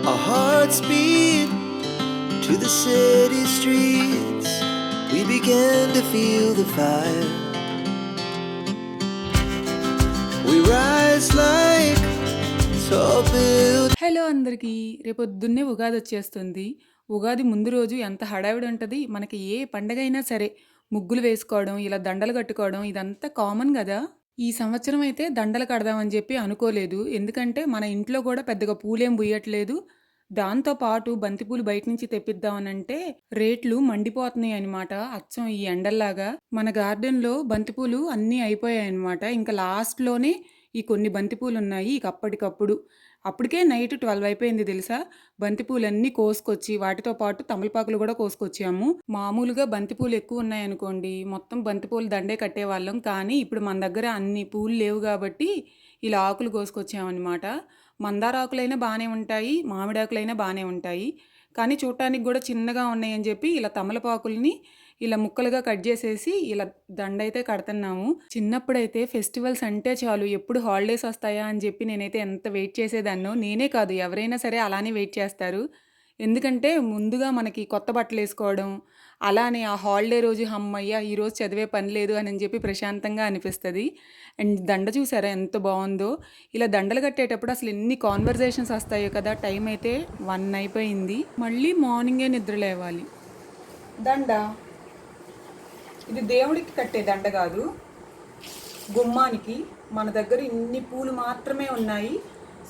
Our hearts beat to the city streets. We began to feel the fire. We rise like tall buildings. Hello అందరికీ. రేపొద్దున్నే ఉగాదొచ్చేస్తుంది. ఉగాది ముందు రోజు ఎంత హడావిడి ఉంటది. మనకి ఏ పండగైనా సరే ముగ్గులు వేసుకోవడం, ఇలా దండలు కట్టుకోవడం ఇదంతా కామన్ గదా! ఈ సంవత్సరం అయితే దండలు కడదామని జెప్పి అనుకోలేదు. ఎందుకంటే మన ఇంట్లో గూడా పెద్దగా పూలేం బుయ్యట్లేదు. దాంతో పాటు బంతిపూలు బయట నుంచి తెప్పిద్దామనంటే రేట్లు మండిపోతున్నాయనమాట. అచ్చం ఈ ఎండల్లాగా. మన గార్డెన్‌లో బంతిపూలు అన్నీ అయిపోయాయనమాట. ఇంక లాస్ట్‌లోనే ఈ కొన్ని బంతిపూలున్నాయి. ఇక అప్పటికప్పుడు. అప్పటికే నైట్ 12 అయిపోయింది తెలుసా? బంతిపూలన్నీ కోసుకొచ్చి, వాటితో పాటు తమలపాకులు గూడా కోసుకొచ్చాము. మామూలుగా బంతిపూలు ఎక్కువున్నాయనుకోండి, మొత్తం బంతిపూల దండే కట్టేవాళ్ళం. కానీ ఇప్పుడు మన దగ్గర అన్ని పూలు లేవు గాబట్టి, ఇలా ఆకులు కోసుకొచ్చామనమాట. మందారాకులైనా బానే ఉంటాయి, మామిడాకులైనా బానే ఉంటాయి. కానీ చూడటానికి గూడా చిన్నగా ఉన్నాయని జెప్పి, ఇలా తమలపాకుల్ని ఇలా ముక్కలుగా కట్ చేసేసి ఇలా దండైతే కడుతున్నాము. చిన్నప్పుడైతే ఫెస్టివల్స్ అంటే చాలు ఎప్పుడు హాలిడేస్ వస్తాయా అని చెప్పి నేనైతే ఎంత వెయిట్ చేసేదాన్నో. నేనే కాదు ఎవరైనా సరే అలానే వెయిట్ చేస్తారు. ఎందుకంటే ముందుగా మనకి కొత్త బట్టలేసుకోవడం, అలానే ఆ హాలిడే రోజు హమ్మయ్య! ఈరోజు చదివే పని లేదు అని చెప్పి ప్రశాంతంగా అనిపిస్తది. అండ్ దండ చూసారా ఎంత బావుందో! ఇలా దండలు కట్టేటప్పుడు అసలు ఎన్ని కాన్వర్జేషన్స్ వస్తాయో కదా! టైం అయితే 1 అయిపోయింది. మళ్ళీ మార్నింగే నిద్ర లేవాలి. దండ ఇది దేవుడికి కట్టే దండ కాదు, గుమ్మానికి. మన దగ్గర ఇన్ని పూలు మాత్రమే ఉన్నాయి.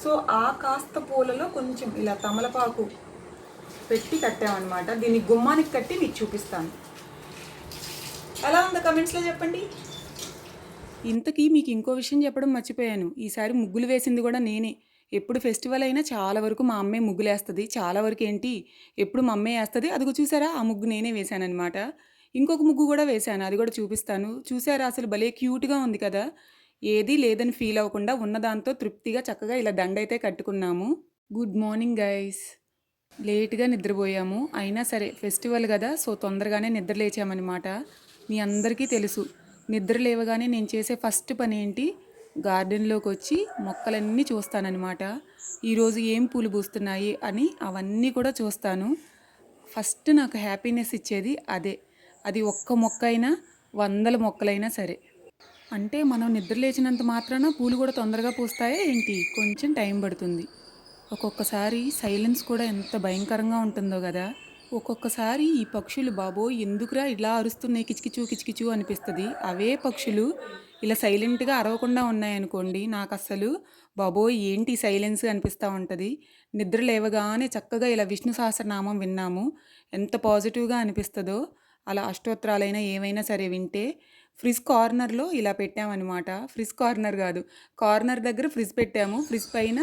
సో ఆ కాస్త పూలలో కొంచెం ఇలా తమలపాకు పెట్టి కట్టామన్నమాట. దీన్ని గుమ్మానికి కట్టి మీకు చూపిస్తాను. ఎలా ఉందో కమెంట్స్లో చెప్పండి. ఇంతకీ మీకు ఇంకో విషయం చెప్పడం మర్చిపోయాను. ఈసారి ముగ్గులు వేసింది కూడా నేనే. ఎప్పుడు ఫెస్టివల్ అయినా చాలా వరకు మా అమ్మే ముగ్గులేస్తుంది. చాలా వరకు ఏంటి ఎప్పుడు మా అమ్మే వేస్తుంది. అదిగో చూసారా ఆ ముగ్గు నేనే వేశానన్నమాట. ఇంకొక ముగ్గు కూడా వేశాను, అది కూడా చూపిస్తాను. చూసారా అసలు భలే క్యూట్గా ఉంది కదా! ఏదీ లేదని ఫీల్ అవ్వకుండా ఉన్నదాంతో తృప్తిగా చక్కగా ఇలా దండైతే కట్టుకున్నాము. Good morning guys. లేట్గా నిద్రపోయాము, అయినా సరే ఫెస్టివల్ కదా, సో తొందరగానే నిద్ర లేచామన్నమాట. మీ అందరికీ తెలుసు నిద్ర లేవగానే నేను చేసే ఫస్ట్ పని ఏంటి, గార్డెన్లోకి వచ్చి మొక్కలన్నీ చూస్తానన్నమాట. ఈరోజు ఏం పూలు పూస్తున్నాయి అని అవన్నీ కూడా చూస్తాను. ఫస్ట్ నాకు హ్యాపీనెస్ ఇచ్చేది అదే. అది ఒక్క మొక్క అయినా, వందల మొక్కలైనా సరే. అంటే మనం నిద్ర లేచినంత మాత్రాన పూలు కూడా తొందరగా పూస్తాయా ఏంటి? కొంచెం టైం పడుతుంది. ఒక్కొక్కసారి సైలెన్స్ కూడా ఎంత భయంకరంగా ఉంటుందో కదా! ఒక్కొక్కసారి ఈ పక్షులు బాబోయ్ ఎందుకురా ఇలా అరుస్తున్నాయి కిచకిచు కిచకిచు అనిపిస్తుంది. అవే పక్షులు ఇలా సైలెంట్గా అరవకుండా ఉన్నాయనుకోండి, నాకు అస్సలు బాబోయ్ ఏంటి సైలెన్స్ అనిపిస్తూ ఉంటుంది. నిద్ర లేవగానే చక్కగా ఇలా విష్ణు సహస్రనామం విన్నాము, ఎంత పాజిటివ్గా అనిపిస్తుందో. అలా అష్టోత్తరాలైనా ఏవైనా సరే వింటే. ఫ్రిజ్ కార్నర్లో ఇలా పెట్టామన్నమాట. ఫ్రిజ్ కార్నర్ కాదు, కార్నర్ దగ్గర ఫ్రిజ్ పెట్టాము. ఫ్రిజ్ పైన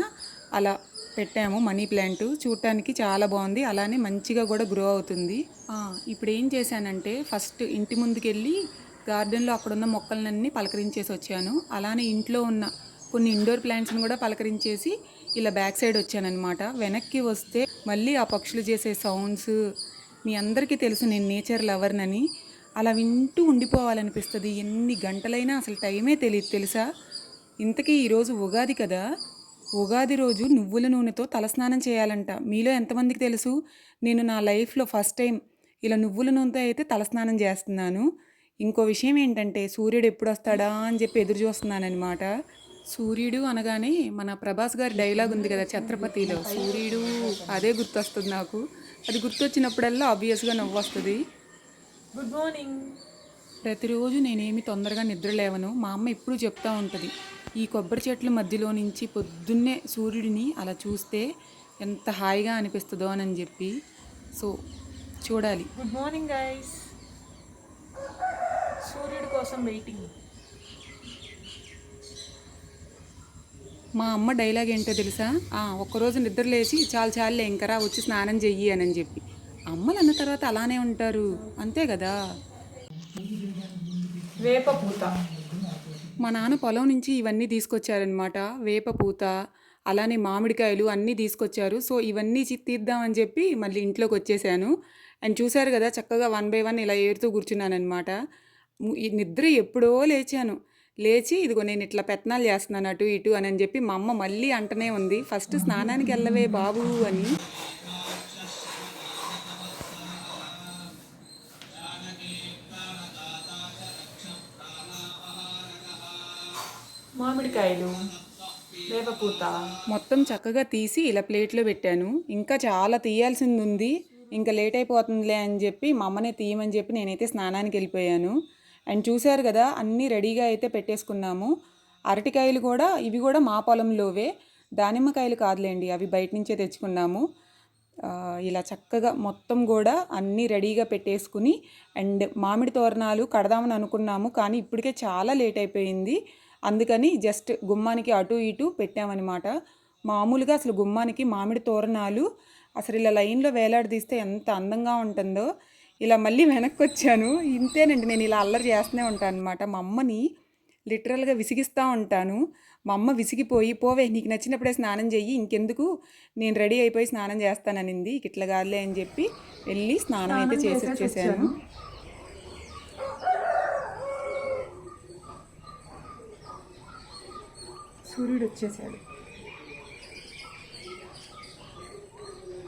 అలా పెట్టాము మనీ ప్లాంట్. చూడటానికి చాలా బాగుంది, అలానే మంచిగా కూడా గ్రో అవుతుంది. ఇప్పుడు ఏం చేశానంటే ఫస్ట్ ఇంటి ముందుకెళ్ళి గార్డెన్లో అక్కడున్న మొక్కలన్నీ పలకరించేసి వచ్చాను. అలానే ఇంట్లో ఉన్న కొన్ని ఇండోర్ ప్లాంట్స్ని కూడా పలకరించేసి ఇలా బ్యాక్ సైడ్ వచ్చానన్నమాట. వెనక్కి వస్తే మళ్ళీ ఆ పక్షులు చేసే సౌండ్స్, మీ అందరికీ తెలుసు నేను నేచర్ లవర్నని, అలా వింటూ ఉండిపోవాలనిపిస్తుంది. ఎన్ని గంటలైనా అసలు టైమే తెలియదు తెలుసా. ఇంతకీ ఈరోజు ఉగాది కదా, ఉగాది రోజు నువ్వుల నూనెతో తలస్నానం చేయాలంట. మీలో ఎంతమందికి తెలుసు? నేను నా లైఫ్లో ఫస్ట్ టైం ఇలా నువ్వుల నూనెతో అయితే తలస్నానం చేస్తున్నాను. ఇంకో విషయం ఏంటంటే సూర్యుడు ఎప్పుడు వస్తాడా అని చెప్పి ఎదురు చూస్తున్నానమాట. సూర్యుడు అనగానే మన ప్రభాస్ గారి డైలాగ్ ఉంది కదా ఛత్రపతిలో, సూర్యుడు అదే గుర్తొస్తుంది నాకు. అది గుర్తొచ్చినప్పుడల్లా ఆబ్వియస్గా నవ్వు వస్తుంది. Good morning. ప్రతిరోజు నేనేమి తొందరగా నిద్ర లేవను. మా అమ్మ ఎప్పుడూ చెప్తూ ఉంటుంది, ఈ కొబ్బరి చెట్ల మధ్యలో నుంచి పొద్దున్నే సూర్యుడిని అలా చూస్తే ఎంత హాయిగా అనిపిస్తుందో అని చెప్పి. సో చూడాలి. Good morning guys. సూర్యుడి కోసం వెయిటింగ్. మా అమ్మ డైలాగ్ ఏంటో తెలుసా? ఒక్కరోజు నిద్ర లేచి చాలు చాలులే ఇంకరా వచ్చి స్నానం చెయ్యి అని చెప్పి. అమ్మలు అన్న తర్వాత అలానే ఉంటారు, అంతే కదా. వేప పూత మా నాన్న పొలం నుంచి ఇవన్నీ తీసుకొచ్చారనమాట. వేప పూత, అలానే మామిడికాయలు అన్నీ తీసుకొచ్చారు. సో ఇవన్నీ తీద్దామని చెప్పి మళ్ళీ ఇంట్లోకి వచ్చేసాను. అండ్ చూశారు కదా చక్కగా 1 బై 1 ఇలా ఏరుతూ కూర్చున్నానమాట. ఈ నిద్ర ఎప్పుడో లేచాను. లేచి ఇదిగో నేను ఇట్లా పెత్తనాలు చేస్తున్నాను అటు ఇటు అని చెప్పి మా అమ్మ మళ్ళీ అంటనే ఉంది, ఫస్ట్ స్నానానికి వెళ్ళవే బాబు అని. మామిడికాయలు, వేపపూత మొత్తం చక్కగా తీసి ఇలా ప్లేట్లో పెట్టాను. ఇంకా చాలా తీయాల్సింది ఉంది, ఇంకా లేట్ అయిపోతుందిలే అని చెప్పి మా అమ్మనే తీయమని చెప్పి నేనైతే స్నానానికి వెళ్ళిపోయాను. అండ్ చూశారు కదా, అన్నీ రెడీగా అయితే పెట్టేసుకున్నాము. అరటికాయలు కూడా, ఇవి కూడా మా పొలంలోవే, దానిమ్మకాయలు కాదులేండి, అవి బయట నుంచే తెచ్చుకున్నాము. ఇలా చక్కగా మొత్తం కూడా అన్నీ రెడీగా పెట్టేసుకుని, అండ్ మామిడి తోరణాలు కడదామని అనుకున్నాము, కానీ ఇప్పటికే చాలా లేట్ అయిపోయింది. అందుకని జస్ట్ గుమ్మానికి అటు ఇటు పెట్టామన్నమాట. మామూలుగా అసలు గుమ్మానికి మామిడి తోరణాలు అసలు ఇలా లైన్లో వేలాడదీస్తే ఎంత అందంగా ఉంటుందో. ఇలా మళ్ళీ వెనక్కి వచ్చాను. ఇంతేనండి, నేను ఇలా అల్లరి చేస్తూనే ఉంటాను అనమాట. మా అమ్మని లిటరల్గా విసిగిస్తూ ఉంటాను. మా అమ్మ విసిగిపోయి, పోవే నీకు నచ్చినప్పుడే స్నానం చెయ్యి, ఇంకెందుకు నేను రెడీ అయిపోయి స్నానం చేస్తాననింది. ఇట్లా కాదులే అని చెప్పి వెళ్ళి స్నానం అయితే చేసి వచ్చేసాను. సూర్యుడు వచ్చేసాడు.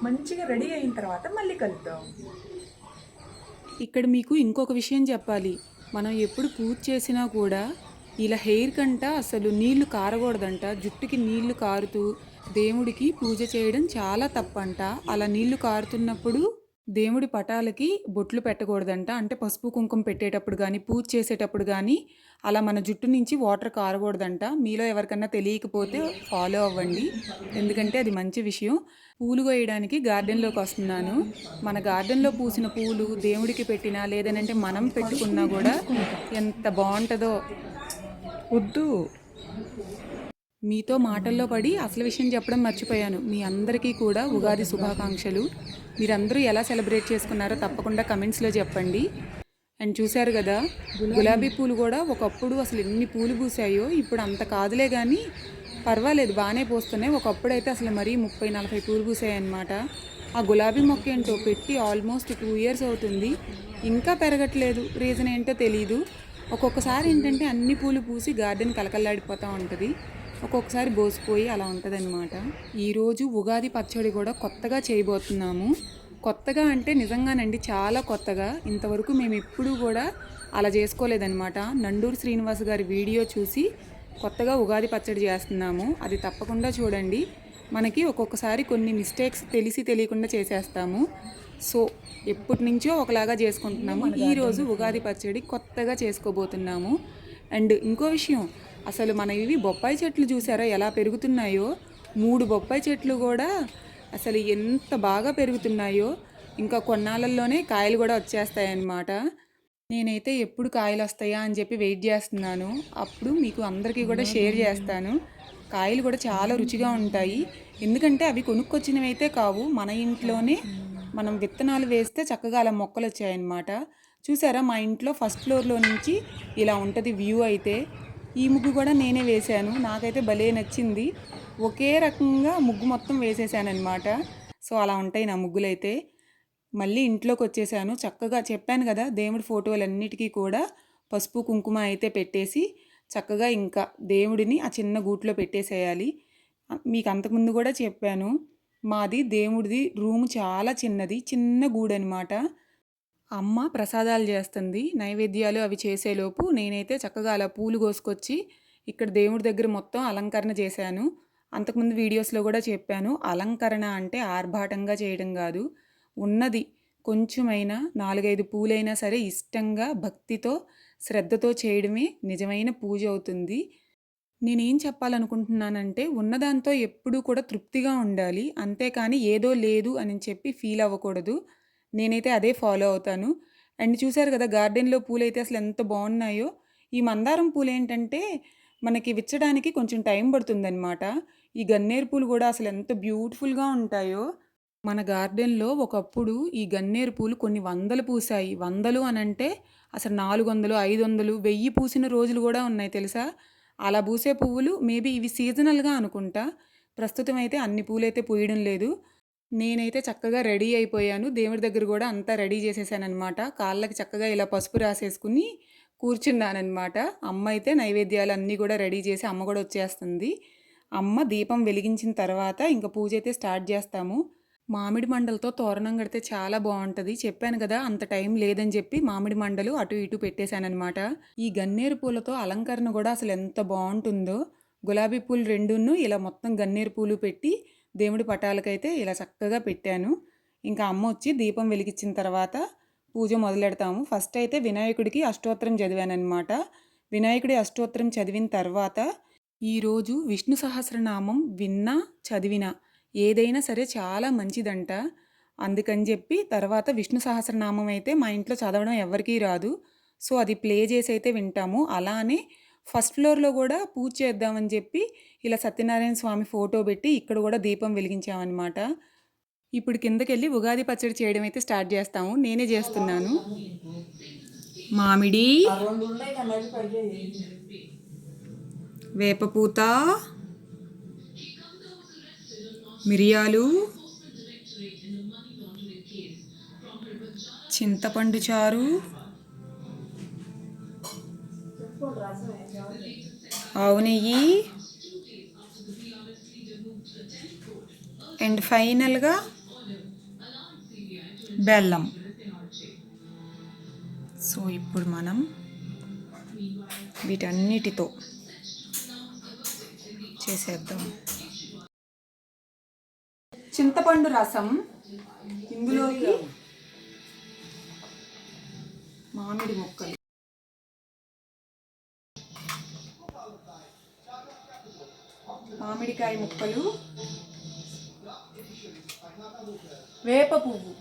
మంచిగా రెడీ అయిన తర్వాత మళ్ళీ కలుద్దాం. ఇక్కడ మీకు ఇంకొక విషయం చెప్పాలి. మనం ఎప్పుడు పూజ చేసినా కూడా ఇలా హెయిర్ కంట అసలు నీళ్లు కారకూడదంట. జుట్టుకి నీళ్లు కారుతూ దేవుడికి పూజ చేయడం చాలా తప్పంట. అలా నీళ్లు కారుతున్నప్పుడు దేవుడి పటాలకి బొట్లు పెట్టకూడదంట. అంటే పసుపు కుంకుమ పెట్టేటప్పుడు కానీ, పూజ చేసేటప్పుడు కానీ అలా మన జుట్టు నుంచి వాటర్ కారకూడదంట. మీలో ఎవరికన్నా తెలియకపోతే ఫాలో అవ్వండి, ఎందుకంటే అది మంచి విషయం. పూలు కోయడానికి గార్డెన్లోకి వస్తున్నాను. మన గార్డెన్లో పూసిన పూలు దేవుడికి పెట్టినా, లేదనంటే మనం పెట్టుకున్నా కూడా ఎంత బాగుంటుందో. వద్దు, మీతో మాటల్లో పడి అసలు విషయం చెప్పడం మర్చిపోయాను. మీ అందరికీ కూడా ఉగాది శుభాకాంక్షలు. మీరందరూ ఎలా సెలబ్రేట్ చేసుకున్నారో తప్పకుండా కమెంట్స్లో చెప్పండి. అండ్ చూశారు కదా, గులాబీ పూలు కూడా ఒకప్పుడు అసలు ఎన్ని పూలు పూసాయో, ఇప్పుడు అంత కాదులే కానీ పర్వాలేదు, బాగానే పూస్తున్నాయి. ఒకప్పుడు అయితే అసలు మరీ 30-40 పూలు పూసాయి అన్నమాట. ఆ గులాబీ మొక్క ఏంటో పెట్టి ఆల్మోస్ట్ 2 years అవుతుంది, ఇంకా పెరగట్లేదు. రీజన్ ఏంటో తెలీదు. ఒక్కొక్కసారి ఏంటంటే అన్ని పూలు పూసి గార్డెన్ కలకల్లాడిపోతూ ఉంటుంది, ఒక్కొక్కసారి బోసిపోయి అలా ఉంటుంది అనమాట. ఈరోజు ఉగాది పచ్చడి కూడా కొత్తగా చేయబోతున్నాము. కొత్తగా అంటే నిజంగానండి చాలా కొత్తగా. ఇంతవరకు మేము ఎప్పుడూ కూడా అలా చేసుకోలేదన్నమాట. నండూరు శ్రీనివాస్ గారి వీడియో చూసి కొత్తగా ఉగాది పచ్చడి చేస్తున్నాము. అది తప్పకుండా చూడండి. మనకి ఒక్కొక్కసారి కొన్ని మిస్టేక్స్ తెలిసి తెలియకుండా చేసేస్తాము. సో ఎప్పటి నుంచో ఒకలాగా చేసుకుంటున్నాము. ఈరోజు ఉగాది పచ్చడి కొత్తగా చేసుకోబోతున్నాము. అండ్ ఇంకో విషయం, అసలు మన ఇవి బొప్పాయి చెట్లు చూసారా ఎలా పెరుగుతున్నాయో. 3 బొప్పాయి చెట్లు కూడా అసలు ఎంత బాగా పెరుగుతున్నాయో. ఇంకా కొన్నాళ్ళల్లోనే కాయలు కూడా వచ్చేస్తాయన్నమాట. నేనైతే ఎప్పుడు కాయలు వస్తాయా అని చెప్పి వెయిట్ చేస్తున్నాను. అప్పుడు మీకు అందరికీ కూడా షేర్ చేస్తాను. కాయలు కూడా చాలా రుచిగా ఉంటాయి, ఎందుకంటే అవి కొనుక్కొచ్చినవి అయితే కావు. మన ఇంట్లోనే మనం విత్తనాలు వేస్తే చక్కగా అలా మొక్కలు వచ్చాయన్నమాట. చూసారా, మా ఇంట్లో ఫస్ట్ ఫ్లోర్లో నుంచి ఇలా ఉంటుంది వ్యూ. అయితే ఈ ముగ్గు కూడా నేనే వేశాను. నాకైతే భలే నచ్చింది. ఒకే రకంగా ముగ్గు మొత్తం వేసేసానమాట. సో అలా ఉంటాయి నా ముగ్గులు అయితే. మళ్ళీ ఇంట్లోకి వచ్చేసాను. చక్కగా చెప్పాను కదా, దేవుడి ఫోటోలన్నిటికీ కూడా పసుపు కుంకుమ అయితే పెట్టేసి చక్కగా ఇంకా దేవుడిని ఆ చిన్న గూట్లో పెట్టేసేయాలి. మీకు అంతకుముందు కూడా చెప్పాను, మాది దేవుడిది రూమ్ చాలా చిన్నది, చిన్న గూడు అనమాట. అమ్మ ప్రసాదాలు చేస్తుంది, నైవేద్యాలు అవి చేసేలోపు నేనైతే చక్కగా అలా పూలు కోసుకొచ్చి ఇక్కడ దేవుడి దగ్గర మొత్తం అలంకరణ చేశాను. అంతకుముందు వీడియోస్లో కూడా చెప్పాను, అలంకరణ అంటే ఆర్భాటంగా చేయడం కాదు, ఉన్నది కొంచెమైనా 4-5 పూలైనా సరే ఇష్టంగా భక్తితో శ్రద్ధతో చేయడమే నిజమైన పూజ అవుతుంది. నేనేం చెప్పాలనుకుంటున్నానంటే, ఉన్నదాంతో ఎప్పుడూ కూడా తృప్తిగా ఉండాలి, అంతేకాని ఏదో లేదు అని చెప్పి ఫీల్ అవ్వకూడదు. నేనైతే అదే ఫాలో అవుతాను. అండ్ చూసారు కదా, గార్డెన్లో పూలు అయితే అసలు ఎంత బాగున్నాయో. ఈ మందారం పూలు ఏంటంటే మనకి విచ్చడానికి కొంచెం టైం పడుతుందన్నమాట. ఈ గన్నేరు పూలు కూడా అసలు ఎంత బ్యూటిఫుల్గా ఉంటాయో. మన గార్డెన్లో ఒకప్పుడు ఈ గన్నేరు పూలు కొన్ని వందలు పూసాయి. వందలు అని అంటే అసలు 400, 500, 1000 పూసిన రోజులు కూడా ఉన్నాయి తెలుసా. అలా పూసే పువ్వులు మేబీ ఇవి సీజనల్గా అనుకుంటా. ప్రస్తుతం అయితే అన్ని పూలైతే పూయడం లేదు. నేనైతే చక్కగా రెడీ అయిపోయాను. దేవుడి దగ్గర కూడా అంతా రెడీ చేసేసాను అనమాట. కాళ్ళకి చక్కగా ఇలా పసుపు రాసేసుకుని కూర్చున్నానన్నమాట. అమ్మ అయితే నైవేద్యాలు అన్నీ కూడా రెడీ చేసి అమ్మ కూడా వచ్చేస్తుంది. అమ్మ దీపం వెలిగించిన తర్వాత ఇంక పూజ అయితే స్టార్ట్ చేస్తాము. మామిడి మండలతో తోరణం కడితే చాలా బాగుంటుంది. చెప్పాను కదా అంత టైం లేదని చెప్పి మామిడి మండలు అటు ఇటు పెట్టేశానమాట. ఈ గన్నేరు పూలతో అలంకరణ కూడా అసలు ఎంత బాగుంటుందో. గులాబీ పూలు రెండును ఇలా మొత్తం గన్నేరు పూలు పెట్టి దేవుడి పటాలకైతే ఇలా చక్కగా పెట్టాను. ఇంకా అమ్మ వచ్చి దీపం వెలిగించిన తర్వాత పూజ మొదలెడతాము. ఫస్ట్ అయితే వినాయకుడికి అష్టోత్తరం చదివానమాట. వినాయకుడి అష్టోత్తరం చదివిన తర్వాత ఈరోజు విష్ణు సహస్రనామం విన్నా చదివినా ఏదైనా సరే చాలా మంచిదంట. అందుకని చెప్పి తర్వాత విష్ణు సహస్రనామం అయితే మా ఇంట్లో చదవడం ఎవరికీ రాదు. సో అది ప్లే చేసి అయితే వింటాము. అలానే ఫస్ట్ ఫ్లోర్లో కూడా పూజ చేద్దామని చెప్పి ఇలా సత్యనారాయణ స్వామి ఫోటో పెట్టి ఇక్కడ కూడా దీపం వెలిగించామన్నమాట. ఇప్పుడు కిందకెళ్ళి ఉగాది పచ్చడి చేయడం అయితే స్టార్ట్ చేస్తాము. నేనే చేస్తున్నాను. మామిడి, వేపపూత, మిరియాలు, చింతపండు చారు, ఆవు నెయ్యి అండ్ ఫైనల్గా బెల్లం. సో ఇప్పుడు మనం వీటన్నిటితో చేసేద్దాం. చింతపండు రసం, ఇందులోకి మామిడి ముక్కలు, మామిడికాయ ముక్కలు, వేప పువ్వు,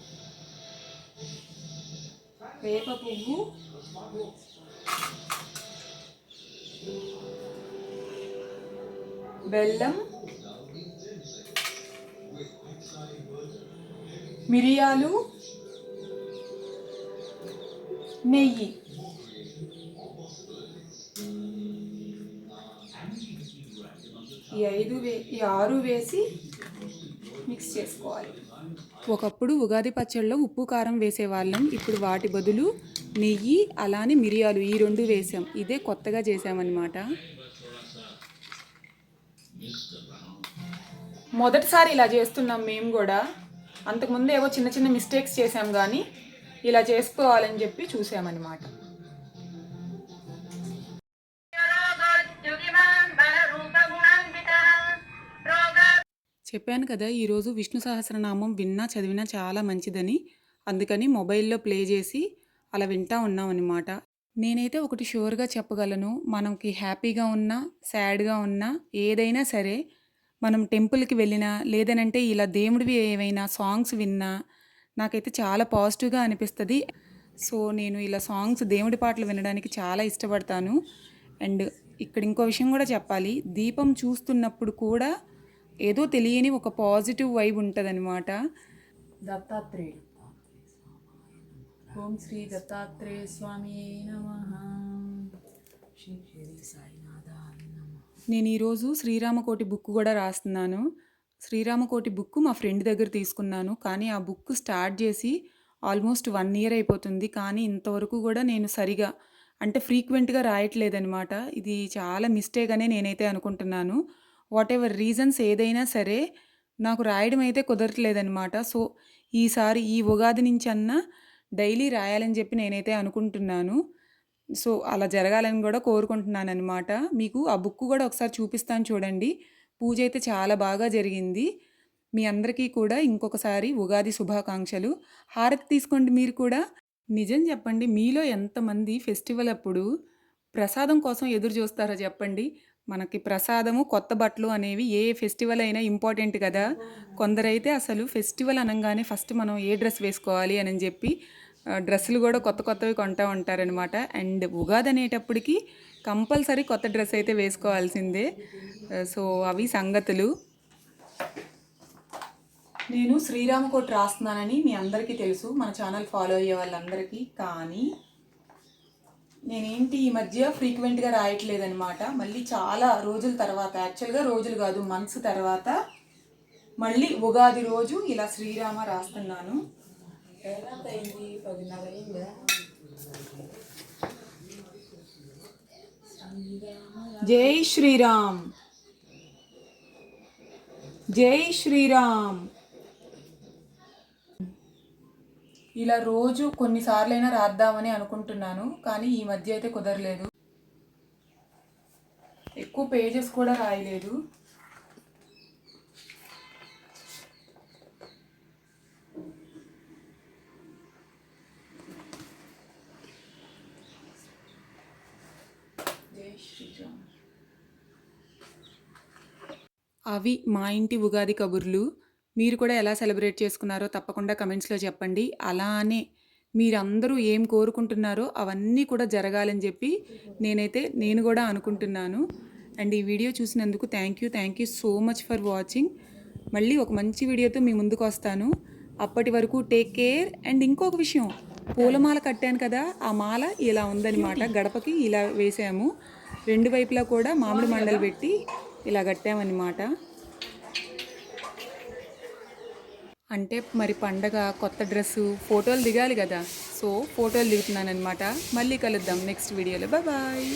బెల్లం, మిరియాలు, నెయ్యి. ఈ 6 వేసి మిక్స్ చేసుకోవాలి. ఒకప్పుడు ఉగాది పచ్చళ్ళలో ఉప్పు కారం వేసేవాళ్ళం. ఇప్పుడు వాటి బదులు నెయ్యి అలానే మిరియాలు ఈ 2 వేసాం. ఇదే కొత్తగా చేసామన్నమాట. మొదటిసారి ఇలా చేస్తున్నాం మేము కూడా. అంతకుముందు ఏవో చిన్న చిన్న మిస్టేక్స్ చేసాం కానీ ఇలా చేసుకోవాలని చెప్పి చూసామన్నమాట. చెప్పాను కదా ఈరోజు విష్ణు సహస్రనామం విన్నా చదివినా చాలా మంచిదని. అందుకని మొబైల్లో ప్లే చేసి అలా వింటా ఉన్నాం అన్నమాట. నేనైతే ఒకటి షూర్గా చెప్పగలను, మనకి హ్యాపీగా ఉన్నా సాడ్గా ఉన్నా ఏదైనా సరే మనం టెంపుల్కి వెళ్ళినా లేదనంటే ఇలా దేవుడివి ఏవైనా సాంగ్స్ విన్నా నాకైతే చాలా పాజిటివ్గా అనిపిస్తుంది. సో నేను ఇలా సాంగ్స్ దేవుడి పాటలు వినడానికి చాలా ఇష్టపడతాను. అండ్ ఇక్కడ ఇంకో విషయం కూడా చెప్పాలి, దీపం చూస్తున్నప్పుడు కూడా ఏదో తెలియని ఒక పాజిటివ్ వైబ్ ఉంటుందన్నమాట. దత్తాత్రేయుడు, ఓం శ్రీ దత్తాత్రేయ స్వామి నమః. శ్రీ సాయినాథాయ నమః. నేను ఈరోజు శ్రీరామకోటి బుక్ కూడా రాస్తున్నాను. శ్రీరామకోటి బుక్ మా ఫ్రెండ్ దగ్గర తీసుకున్నాను. కానీ ఆ బుక్ స్టార్ట్ చేసి ఆల్మోస్ట్ 1 ఇయర్ అయిపోతుంది. కానీ ఇంతవరకు కూడా నేను సరిగా అంటే ఫ్రీక్వెంట్గా రాయట్లేదనమాట. ఇది చాలా మిస్టేక్ అనే నేనైతే అనుకుంటున్నాను. వాట్ ఎవర్ రీజన్స్ ఏదైనా సరే నాకు రాయడం అయితే కుదరట్లేదనమాట. సో ఈసారి ఈ ఉగాది నుంచి అన్నా డైలీ రాయాలని చెప్పి నేనైతే అనుకుంటున్నాను. సో అలా జరగాలని కూడా కోరుకుంటున్నాను అనమాట. మీకు ఆ బుక్ కూడా ఒకసారి చూపిస్తాను చూడండి. పూజ అయితే చాలా బాగా జరిగింది. మీ అందరికీ కూడా ఇంకొకసారి ఉగాది శుభాకాంక్షలు. హారతి తీసుకోండి మీరు కూడా. నిజం చెప్పండి, మీలో ఎంతమంది ఫెస్టివల్ అప్పుడు ప్రసాదం కోసం ఎదురు చూస్తారో చెప్పండి. మనకి ప్రసాదము కొత్త బట్టలు అనేవి ఏ ఫెస్టివల్ అయినా ఇంపార్టెంట్ కదా. కొందరైతే అసలు ఫెస్టివల్ అనగానే ఫస్ట్ మనం ఏ డ్రెస్ వేసుకోవాలి అని చెప్పి డ్రెస్సులు కూడా కొత్త కొత్తవి కొంటూ ఉంటారనమాట. అండ్ ఉగాది అనేటప్పటికి కంపల్సరీ కొత్త డ్రెస్ అయితే వేసుకోవాల్సిందే. సో అవి సంగతులు. నేను శ్రీరామకోటి రాస్తున్నానని మీ అందరికీ తెలుసు, మన ఛానల్ ఫాలో అయ్యే వాళ్ళందరికీ. కానీ నేనేంటి ఈ మధ్య ఫ్రీక్వెంట్గా రాయట్లేదనమాట. మళ్ళీ చాలా రోజుల తర్వాత, యాక్చువల్గా రోజులు కాదు మంత్స్ తర్వాత మళ్ళీ ఉగాది రోజు ఇలా శ్రీరామ రాస్తున్నాను. జై శ్రీరామ్, జై శ్రీరామ్. ఇలా రోజు కొన్నిసార్లైనా రాద్దామని అనుకుంటున్నాను, కానీ ఈ మధ్య అయితే కుదరలేదు. ఎక్కువ పేజెస్ కూడా రాయలేదు. జై శ్రీరామ్. అవి మా ఇంటి ఉగాది కబుర్లు. మీరు కూడా ఎలా సెలబ్రేట్ చేసుకున్నారో తప్పకుండా కమెంట్స్లో చెప్పండి. అలానే మీరందరూ ఏం కోరుకుంటున్నారో అవన్నీ కూడా జరగాలని చెప్పి నేను కూడా అనుకుంటున్నాను. అండ్ ఈ వీడియో చూసినందుకు thank you so much for watching. మళ్ళీ ఒక మంచి వీడియోతో మీ ముందుకు వస్తాను. అప్పటి వరకు టేక్ కేర్. అండ్ ఇంకొక విషయం, పూలమాల కట్టాను కదా, ఆ మాల ఇలా ఉందన్నమాట. గడపకి ఇలా వేసాము, రెండు వైపులా కూడా మామిడి మండలు పెట్టి ఇలా కట్టామన్నమాట. అంటే మరి పండగ, కొత్త డ్రెస్సు, ఫోటోలు దిగాలి కదా, సో ఫోటోలు దిగుతున్నాను అనమాట. మళ్ళీ కలుద్దాం నెక్స్ట్ వీడియోలో. బాయ్.